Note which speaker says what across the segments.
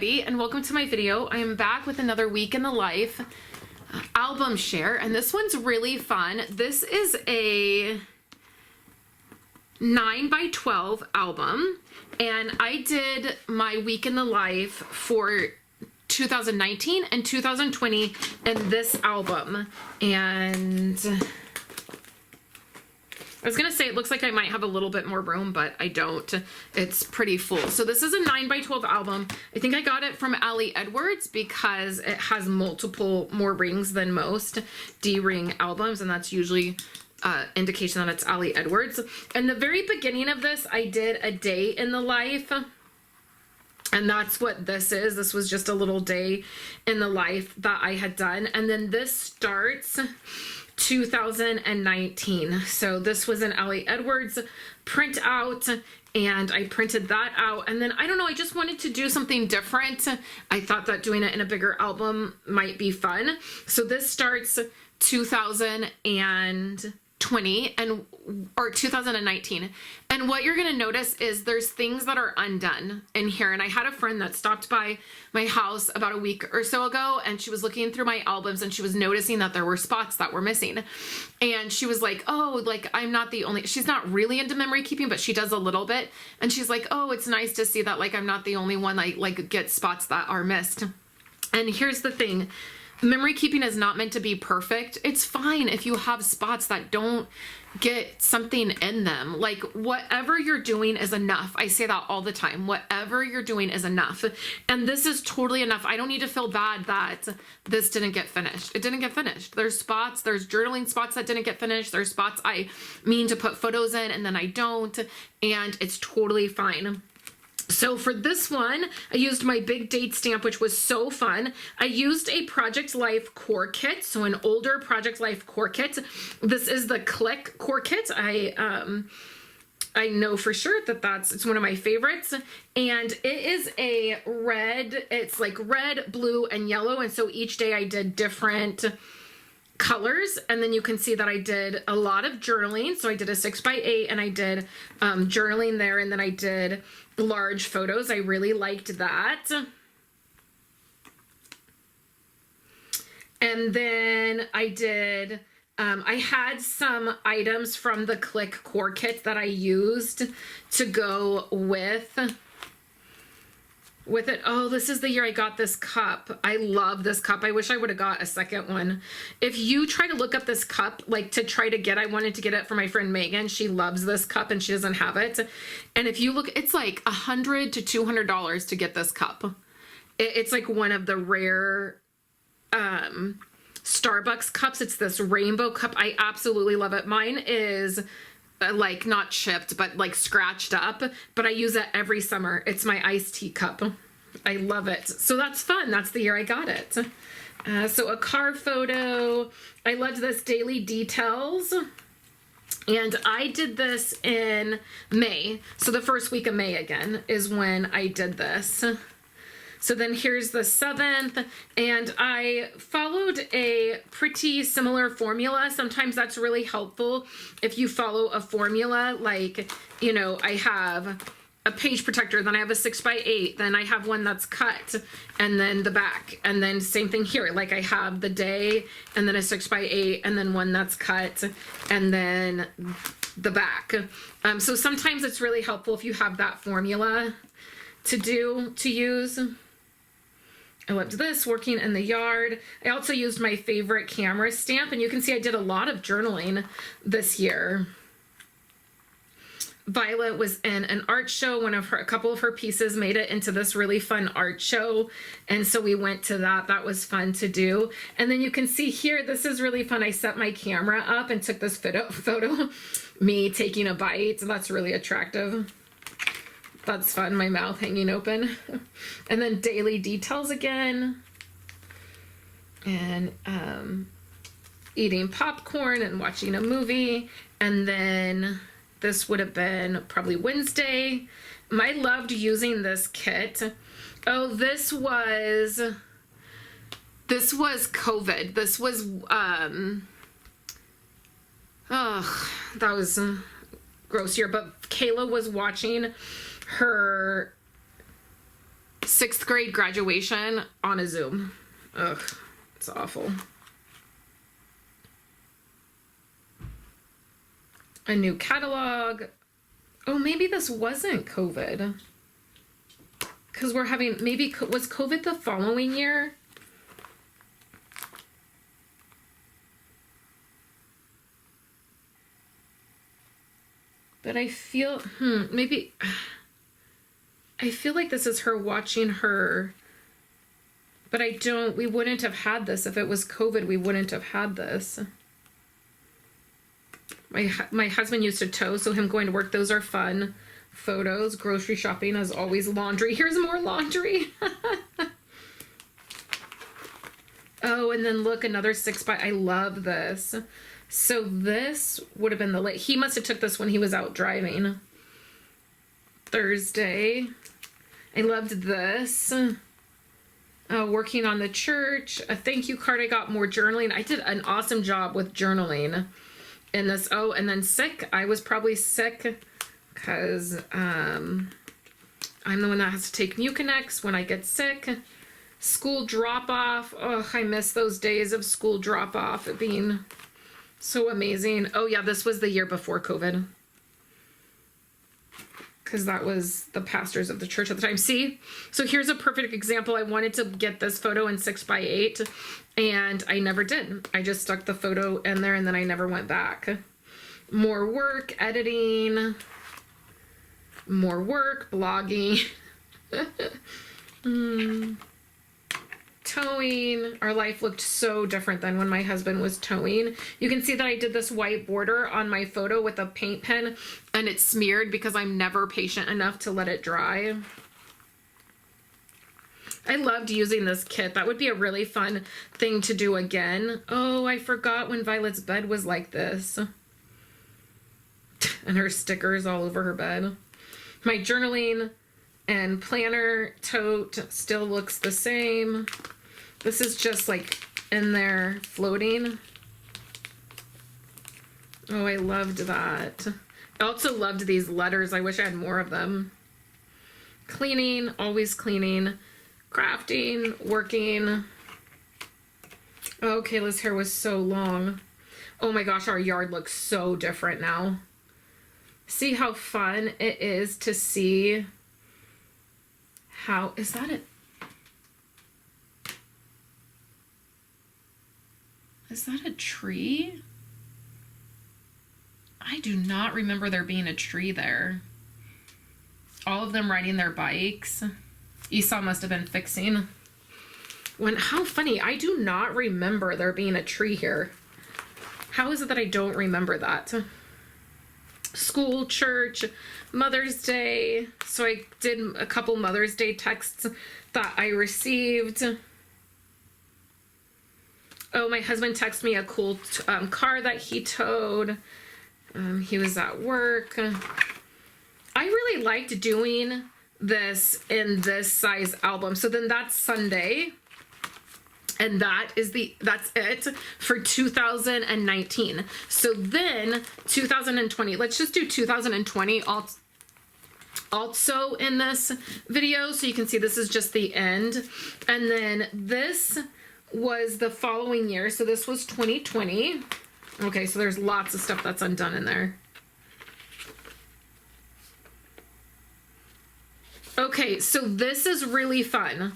Speaker 1: everybody, and welcome to my video. I am back with another week in the life album share, and this one's really fun. This is a 9x12 album, and I did my week in the life for 2019 and 2020 in this album. And I was gonna say it looks like I might have a little bit more room, but I don't. It's pretty full. So this is a 9x12 album. I think I got it from Ali Edwards because it has multiple more rings than most D-ring albums, and that's usually indication that it's Ali Edwards. In the very beginning of this, I did a day in the life, and that's what this is. This was just a little day in the life that I had done. And then this starts 2019. So this was an Ali Edwards print out, and I printed that out. And then, I don't know, I just wanted to do something different. I thought that doing it in a bigger album might be fun. So this starts 2020 or 2019. And what you're going to notice is there's things that are undone in here. And I had a friend that stopped by my house about a week or so ago, and she was looking through my albums and she was noticing that there were spots that were missing. And she was like, oh, like I'm not the only, she's not really into memory keeping, but she does a little bit. And she's like, oh, it's nice to see that like I'm not the only one that like gets spots that are missed. And here's the thing. Memory keeping is not meant to be perfect. It's fine if you have spots that don't get something in them. Like whatever you're doing is enough. I say that all the time. Whatever you're doing is enough. And this is totally enough. I don't need to feel bad that this didn't get finished. It didn't get finished. There's spots, there's journaling spots that didn't get finished. There's spots I mean to put photos in and then I don't. And it's totally fine. So for this one, I used my big date stamp, which was so fun. I used a Project Life core kit, so an older Project Life core kit. This is the Click core kit. I know for sure that it's one of my favorites, and it is a red. It's like red, blue, and yellow, and so each day I did different colors. And then you can see that I did a lot of journaling. So I did a 6x8 and I did journaling there, and then I did large photos. I really liked that. And then I did I had some items from the Click core kit that I used to go with it. Oh, this is the year I got this cup. I love this cup. I wish I would have got a second one. If you try to look up this cup, like to try to get, I wanted to get it for my friend Megan. She loves this cup and she doesn't have it. And if you look, it's like $100 to $200 to get this cup. It's like one of the rare Starbucks cups. It's this rainbow cup. I absolutely love it. Mine is like not chipped, but like scratched up, but I use it every summer. It's my iced tea cup. I love it. So that's fun. That's the year I got it. So a car photo. I loved this Daily Details. And I did this in May. So the first week of May again is when I did this. So then here's the 7th, and I followed a pretty similar formula. Sometimes that's really helpful if you follow a formula, like, you know, I have a page protector, then I have a 6x8, then I have one that's cut, and then the back, and then same thing here, like I have the day, and then a 6x8, and then one that's cut, and then the back. So sometimes it's really helpful if you have that formula to use. I loved this, working in the yard. I also used my favorite camera stamp, and you can see I did a lot of journaling this year. Violet was in an art show. A couple of her pieces made it into this really fun art show, and so we went to that. That was fun to do. And then you can see here, this is really fun. I set my camera up and took this photo me taking a bite, and that's really attractive. That's fun, my mouth hanging open. And then Daily Details again. And eating popcorn and watching a movie. And then this would have been probably Wednesday. I loved using this kit. Oh, this was COVID. This was, that was a gross year. But Kayla was watching her 6th grade graduation on a Zoom. Ugh, it's awful. A new catalog. Oh, maybe this wasn't COVID. Because we're having, maybe, was COVID the following year? But I feel, maybe, I feel like this is her watching her, but we wouldn't have had this. If it was COVID, we wouldn't have had this. My husband used to tow, so him going to work, those are fun photos. Grocery shopping as always. Laundry. Here's more laundry. Oh, and then look, another 6x. I love this. So this would have been he must have took this when he was out driving. Thursday. I loved this. Working on the church. A thank you card I got. More journaling. I did an awesome job with journaling. In this, oh, and then sick. I was probably sick because I'm the one that has to take Mucinex when I get sick. School drop-off. Oh, I miss those days of school drop-off being so amazing. Oh, yeah, this was the year before COVID. Because that was the pastors of the church at the time. See? So here's a perfect example. I wanted to get this photo in 6x8, and I never did. I just stuck the photo in there, and then I never went back. More work, editing. More work, blogging. Towing. Our life looked so different than when my husband was towing. You can see that I did this white border on my photo with a paint pen, and it's smeared because I'm never patient enough to let it dry. I loved using this kit. That would be a really fun thing to do again. Oh, I forgot when Violet's bed was like this. And her stickers all over her bed. My journaling and planner tote still looks the same. This is just like in there floating. Oh, I loved that. I also loved these letters. I wish I had more of them. Cleaning, always cleaning. Crafting, working. Oh, Kayla's hair was so long. Oh my gosh, our yard looks so different now. See how fun it is to see how, is that it? Is that a tree? I do not remember there being a tree there. All of them riding their bikes. Esau must have been fixing. How funny. I do not remember there being a tree here. How is it that I don't remember that? School, church, Mother's Day. So I did a couple Mother's Day texts that I received. Oh, my husband texted me a cool car that he towed. He was at work. I really liked doing this in this size album. So then that's Sunday. And that's it for 2019. So then 2020, let's just do 2020 also in this video. So you can see this is just the end. And then this was the following year. So this was 2020. Okay, so there's lots of stuff that's undone in there. Okay, so this is really fun.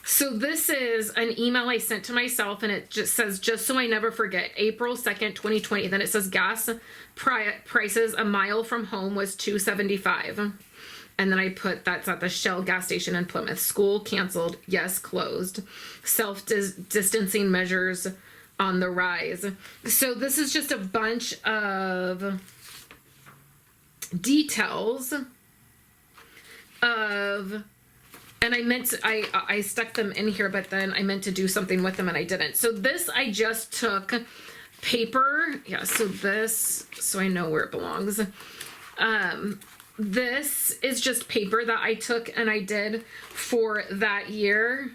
Speaker 1: So this is an email I sent to myself, and it just says, just so I never forget, April 2nd, 2020. Then it says gas prices a mile from home was $2.75. And then I put, that's at the Shell gas station in Plymouth. School canceled. Yes, closed. Self-distancing measures on the rise. So this is just a bunch of details of, and I meant to, I stuck them in here, but then I meant to do something with them and I didn't. So this, I just took paper. Yeah, so this, so I know where it belongs. This is just paper that I took and I did for that year.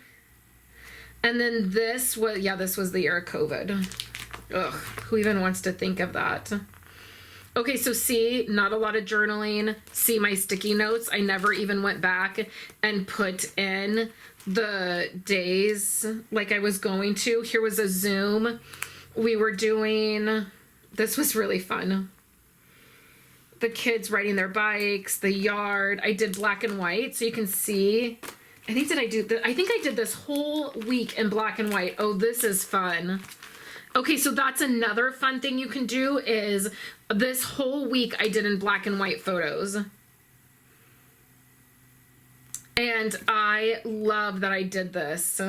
Speaker 1: And then this was, yeah, this was the year of COVID. Ugh, who even wants to think of that? Okay, so see, not a lot of journaling. See my sticky notes. I never even went back and put in the days like I was going to. Here was a Zoom we were doing. This was really fun. The kids riding their bikes, the yard. I did black and white so you can see. I think I did this whole week in black and white. Oh, this is fun. Okay, so that's another fun thing you can do is this whole week I did in black and white photos. And I love that I did this.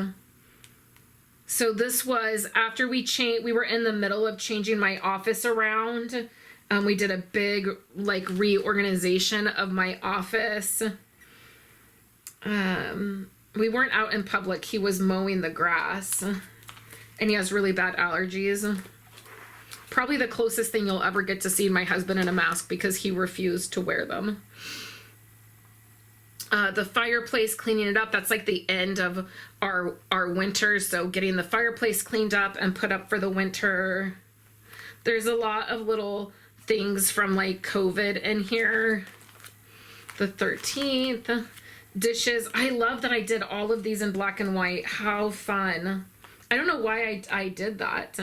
Speaker 1: So this was after we were in the middle of changing my office around. We did a big like reorganization of my office. We weren't out in public. He was mowing the grass. And he has really bad allergies. Probably the closest thing you'll ever get to seeing my husband in a mask because he refused to wear them. The fireplace, cleaning it up. That's like the end of our winter. So getting the fireplace cleaned up and put up for the winter. There's a lot of little things from like COVID in here. The 13th. Dishes. I love that I did all of these in black and white. How fun. I don't know why I did that.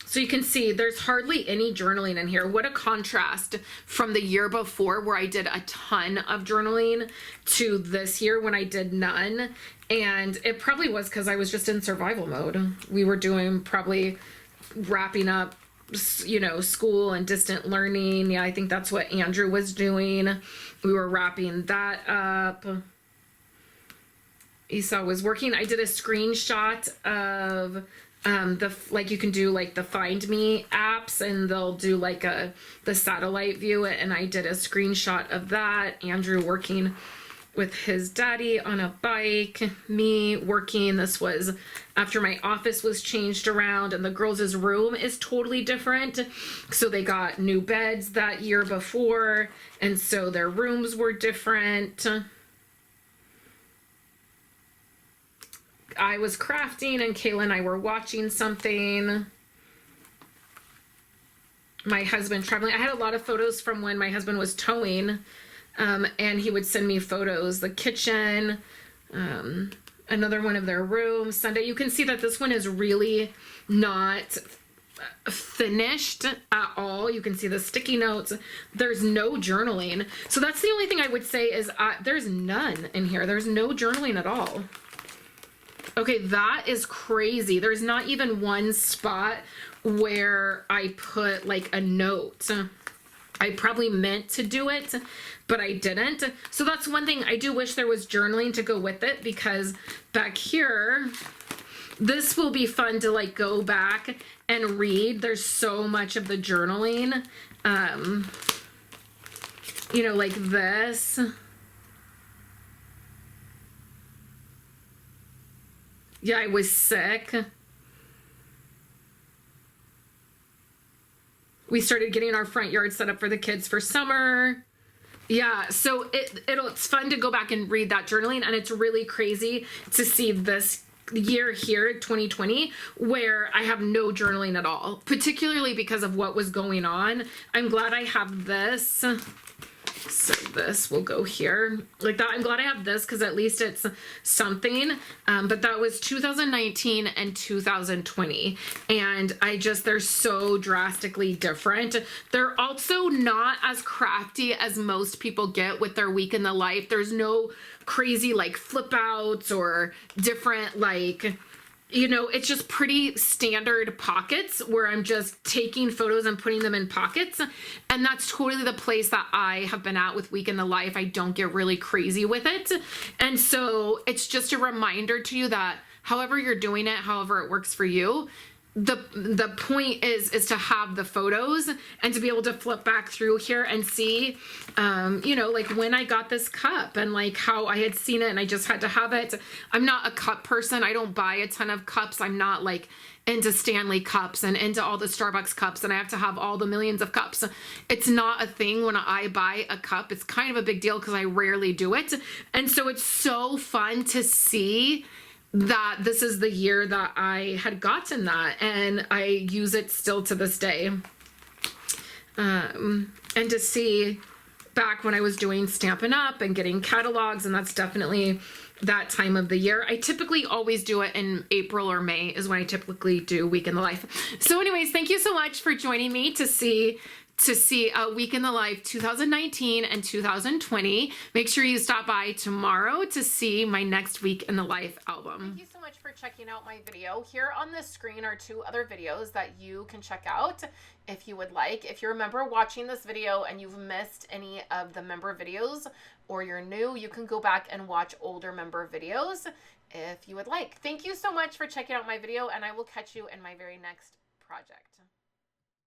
Speaker 1: So you can see there's hardly any journaling in here. What a contrast from the year before where I did a ton of journaling to this year when I did none. And it probably was because I was just in survival mode. We were doing probably wrapping up, you know, school and distant learning. Yeah, I think that's what Andrew was doing. We were wrapping that up. Esau was working. I did a screenshot of like you can do like the Find Me apps and they'll do like the satellite view, and I did a screenshot of that. Andrew working with his daddy on a bike, me working. This was after my office was changed around and the girls' room is totally different. So they got new beds that year before, and so their rooms were different. I was crafting and Kayla and I were watching something. My husband traveling. I had a lot of photos from when my husband was towing, and he would send me photos. The kitchen, another one of their rooms. Sunday. You can see that this one is really not finished at all. You can see the sticky notes. There's no journaling. So that's the only thing I would say is there's none in here. There's no journaling at all. Okay, that is crazy. There's not even one spot where I put like a note. I probably meant to do it, but I didn't. So that's one thing. I do wish there was journaling to go with it, because back here, this will be fun to like go back and read. There's so much of the journaling, you know, like this. Yeah, I was sick. We started getting our front yard set up for the kids for summer. Yeah, so it's fun to go back and read that journaling, and it's really crazy to see this year here, 2020, where I have no journaling at all, particularly because of what was going on. I'm glad I have this. So this will go here like that. I'm glad I have this because at least it's something. But that was 2019 and 2020. And they're so drastically different. They're also not as crafty as most people get with their week in the life. There's no crazy like flip outs or different like, you know, it's just pretty standard pockets where I'm just taking photos and putting them in pockets. And that's totally the place that I have been at with Week in the Life. I don't get really crazy with it. And so it's just a reminder to you that however you're doing it, however it works for you, the point is to have the photos and to be able to flip back through here and see, you know, like when I got this cup and like how I had seen it and I just had to have it. I'm not a cup person. I don't buy a ton of cups. I'm not like into Stanley cups and into all the Starbucks cups and I have to have all the millions of cups. It's not a thing when I buy a cup. It's kind of a big deal because I rarely do it. And so it's so fun to see that this is the year that I had gotten that, and I use it still to this day. And to see back when I was doing Stampin' Up! And getting catalogs, and that's definitely that time of the year. I typically always do it in April or May is when I typically do Week in the Life. So anyways, thank you so much for joining me to see a Week in the Life 2019 and 2020. Make sure you stop by tomorrow to see my next Week in the Life album. Thank you so much for checking out my video. Here on the screen are 2 other videos that you can check out if you would like. If you remember watching this video and you've missed any of the member videos, or you're new, you can go back and watch older member videos if you would like. Thank you so much for checking out my video, and I will catch you in my very next project.